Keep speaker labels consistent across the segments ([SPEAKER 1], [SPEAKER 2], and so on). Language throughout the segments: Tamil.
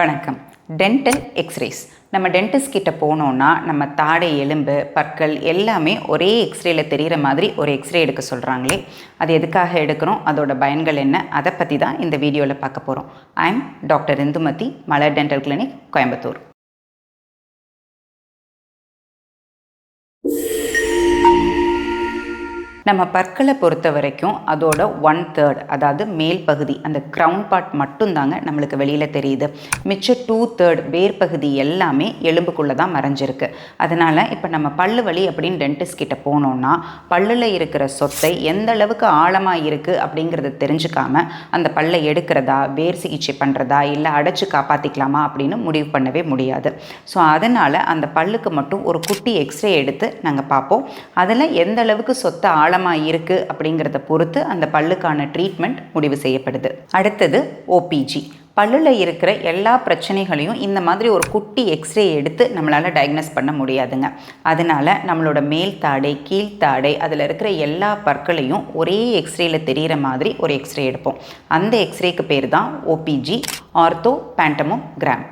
[SPEAKER 1] வணக்கம். Dental X-rays. நம்ம டென்டிஸ்ட் கிட்ட போனோன்னா நம்ம தாடை, எலும்பு, பற்கள் எல்லாமே ஒரே எக்ஸ்ரேல தெரிகிற மாதிரி ஒரு எக்ஸ்ரே எடுக்க சொல்கிறாங்களே, அது எதுக்காக எடுக்கிறோம், அதோட பயன்கள் என்ன, அதை பற்றி தான் இந்த வீடியோவில் பார்க்க போகிறோம். I am doctor Indumathi, Malar dental clinic, Coimbatore. நம்ம பற்களை பொறுத்த வரைக்கும் அதோட 1/3, அதாவது மேல் பகுதி, அந்த க்ரௌன் பார்ட் மட்டும்தாங்க நம்மளுக்கு வெளியில் தெரியுது. மிச்சம் 2/3 வேர் பகுதி எல்லாமே எலும்புக்குள்ளே தான் மறைஞ்சிருக்கு. அதனால் இப்போ நம்ம பல்லு வலி அப்படின்னு டென்டிஸ்ட் கிட்ட போனோன்னா பல்லில் இருக்கிற சொத்தை எந்த அளவுக்கு ஆழமாக இருக்குது அப்படிங்கிறத தெரிஞ்சுக்காம அந்த பல்லை எடுக்கிறதா, வேர் சிகிச்சை பண்ணுறதா, இல்லை அடைச்சி காப்பாற்றிக்கலாமா அப்படின்னு முடிவு பண்ணவே முடியாது. ஸோ அதனால் அந்த பல்லுக்கு மட்டும் ஒரு குட்டி எக்ஸ்ரே எடுத்து நாங்கள் பார்ப்போம். அதில் எந்த அளவுக்கு சொத்தை ஆழமாக இருக்குது அப்படிங்கிறத பொறுத்து அந்த பல்லுக்கான ட்ரீட்மெண்ட் முடிவு செய்யப்படுது. அடுத்தது ஓபிஜி. பல்லில் இருக்கிற எல்லா பிரச்சனைகளையும் இந்த மாதிரி ஒரு குட்டி எக்ஸ்ரே எடுத்து நம்மளால் டயக்னோஸ் பண்ண முடியாதுங்க. அதனால் நம்மளோட மேல் தாடை, கீழ்த்தாடை, அதில் இருக்கிற எல்லா பற்களையும் ஒரே எக்ஸ்ரேயில் தெரிகிற மாதிரி ஒரு எக்ஸ்ரே எடுப்போம். அந்த எக்ஸ்ரேக்கு பேர் தான் ஓபிஜி, ஆர்த்தோ பேண்டமோகிராம்.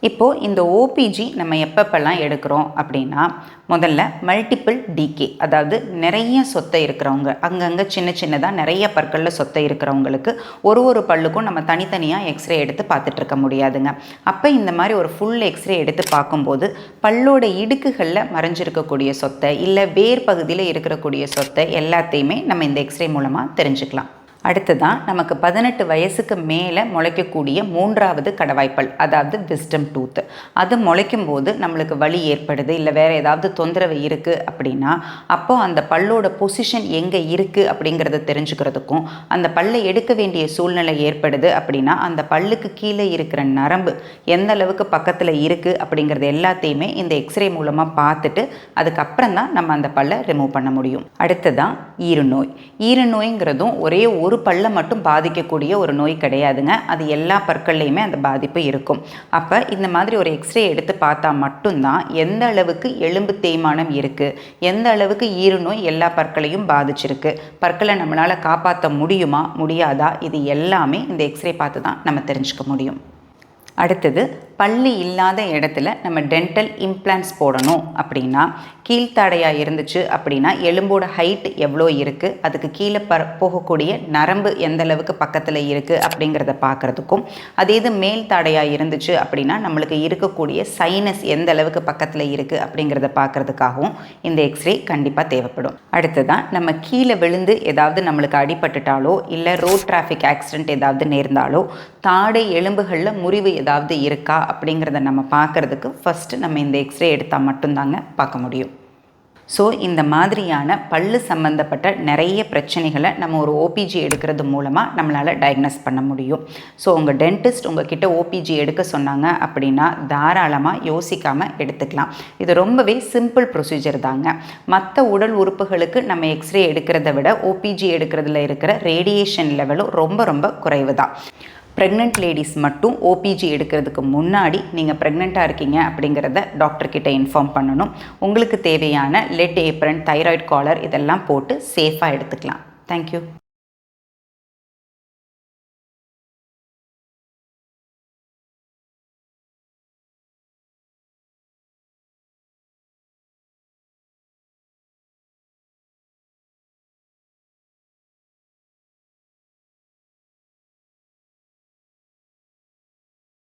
[SPEAKER 1] இப்போது இந்த ஓபிஜி நம்ம எப்பப்பெல்லாம் எடுக்கிறோம் அப்படின்னா, முதல்ல மல்டிபிள் டிகே, அதாவது நிறைய சொத்தை இருக்கிறவங்க, அங்கங்கே சின்னதாக நிறைய பற்களில் சொத்தை இருக்கிறவங்களுக்கு ஒரு பல்லுக்கும் நம்ம தனித்தனியாக எக்ஸ்ரே எடுத்து பார்த்துட்ருக்க முடியாதுங்க. அப்போ இந்த மாதிரி ஒரு ஃபுல் எக்ஸ்ரே எடுத்து பார்க்கும்போது பல்லோட இடுக்குகளில் மறைஞ்சிருக்கக்கூடிய சொத்தை, இல்லை வேர் பகுதியில் இருக்கக்கூடிய சொத்தை எல்லாத்தையுமே நம்ம இந்த எக்ஸ்ரே மூலமாக தெரிஞ்சுக்கலாம். அடுத்ததான் நமக்கு 18 வயசுக்கு மேலே முளைக்கக்கூடிய 3வது கடவாய்ப்பல், அதாவது விஸ்டம் டூத். அது முளைக்கும் போது நம்மளுக்கு வலி ஏற்படுது, இல்லை வேறு ஏதாவது தொந்தரவு இருக்குது அப்படின்னா, அப்போது அந்த பல்லோட பொசிஷன் எங்கே இருக்குது அப்படிங்கிறத தெரிஞ்சுக்கிறதுக்கும், அந்த பல்லை எடுக்க வேண்டிய சூழ்நிலை ஏற்படுது அப்படின்னா அந்த பல்லுக்கு கீழே இருக்கிற நரம்பு எந்த அளவுக்கு பக்கத்தில் இருக்குது அப்படிங்கிறது எல்லாத்தையுமே இந்த எக்ஸ்ரே மூலமாக பார்த்துட்டு அதுக்கப்புறம் தான் நம்ம அந்த பல்லை ரிமூவ் பண்ண முடியும். அடுத்ததான் ஈறுநோய். ஈறுநோய்ங்கிறதும் ஒரே ஒரு பல்லை மட்டும் பாதிக்கக்கூடிய ஒரு நோய் கிடையாதுங்க. அது எல்லா பற்கள்லையுமே அந்த பாதிப்பு இருக்கும். அப்போ இந்த மாதிரி ஒரு எக்ஸ்ரே எடுத்து பார்த்தா மட்டும்தான் எந்த அளவுக்கு எலும்பு தேய்மானம் இருக்குது, எந்த அளவுக்கு ஈறுநோய் எல்லா பற்களையும் பாதிச்சிருக்கு, பற்களை நம்மளால் காப்பாற்ற முடியுமா முடியாதா, இது எல்லாமே இந்த எக்ஸ்ரே பார்த்து தான் நம்ம தெரிஞ்சுக்க முடியும். அடுத்தது, பல்லு இல்லாத இடத்துல நம்ம டென்டல் இம்ப்ளான்ட்ஸ் போடணும் அப்படின்னா, கீழ்த்தாடையாக இருந்துச்சு அப்படின்னா எலும்போட ஹைட் எவ்வளோ இருக்குது, அதுக்கு கீழே போகக்கூடிய நரம்பு எந்த அளவுக்கு பக்கத்தில் இருக்குது அப்படிங்கிறத பார்க்குறதுக்கும், அதே இது மேல் தாடையாக இருந்துச்சு அப்படின்னா நம்மளுக்கு இருக்கக்கூடிய சைனஸ் எந்த அளவுக்கு பக்கத்தில் இருக்குது அப்படிங்கிறத பார்க்குறதுக்காகவும் இந்த எக்ஸ்ரே கண்டிப்பாக தேவைப்படும். அடுத்ததான், நம்ம கீழே விழுந்து ஏதாவது நம்மளுக்கு அடிபட்டுட்டாலோ, இல்லை ரோட் டிராஃபிக் ஆக்சிடென்ட் ஏதாவது நேர்ந்தாலோ, தாடை எலும்புகளில் முறிவு ஏதாவது இருக்கா அப்படிங்கிறத நம்ம பார்க்குறதுக்கு ஃபஸ்ட்டு நம்ம இந்த எக்ஸ்ரே எடுத்தால் மட்டும்தாங்க பார்க்க முடியும். ஸோ இந்த மாதிரியான பல்லு சம்மந்தப்பட்ட நிறைய பிரச்சனைகளை நம்ம ஒரு ஓபிஜி எடுக்கிறது மூலமாக நம்மளால் டயக்னோஸ் பண்ண முடியும். ஸோ உங்கள் டென்டிஸ்ட் உங்ககிட்ட ஓபிஜி எடுக்க சொன்னாங்க அப்படின்னா தாராளமாக யோசிக்காமல் எடுத்துக்கலாம். இது ரொம்பவே சிம்பிள் ப்ரொசீஜர் தாங்க. மற்ற உடல் உறுப்புகளுக்கு நம்ம எக்ஸ்ரே எடுக்கிறத விட ஓபிஜி எடுக்கிறதுல இருக்கிற ரேடியேஷன் லெவலும் ரொம்ப குறைவு தான். ப்ரெக்னென்ட் லேடிஸ் மட்டும் ஓபிஜி எடுக்கிறதுக்கு முன்னாடி நீங்கள் ப்ரெக்னெண்ட்டாக இருக்கீங்க அப்படிங்கிறத டாக்டர்கிட்ட இன்ஃபார்ம் பண்ணணும். உங்களுக்கு தேவையான லெட் ஏப்ரன், தைராய்டு காலர் இதெல்லாம் போட்டு சேஃபாக எடுத்துக்கலாம். தேங்க்யூ.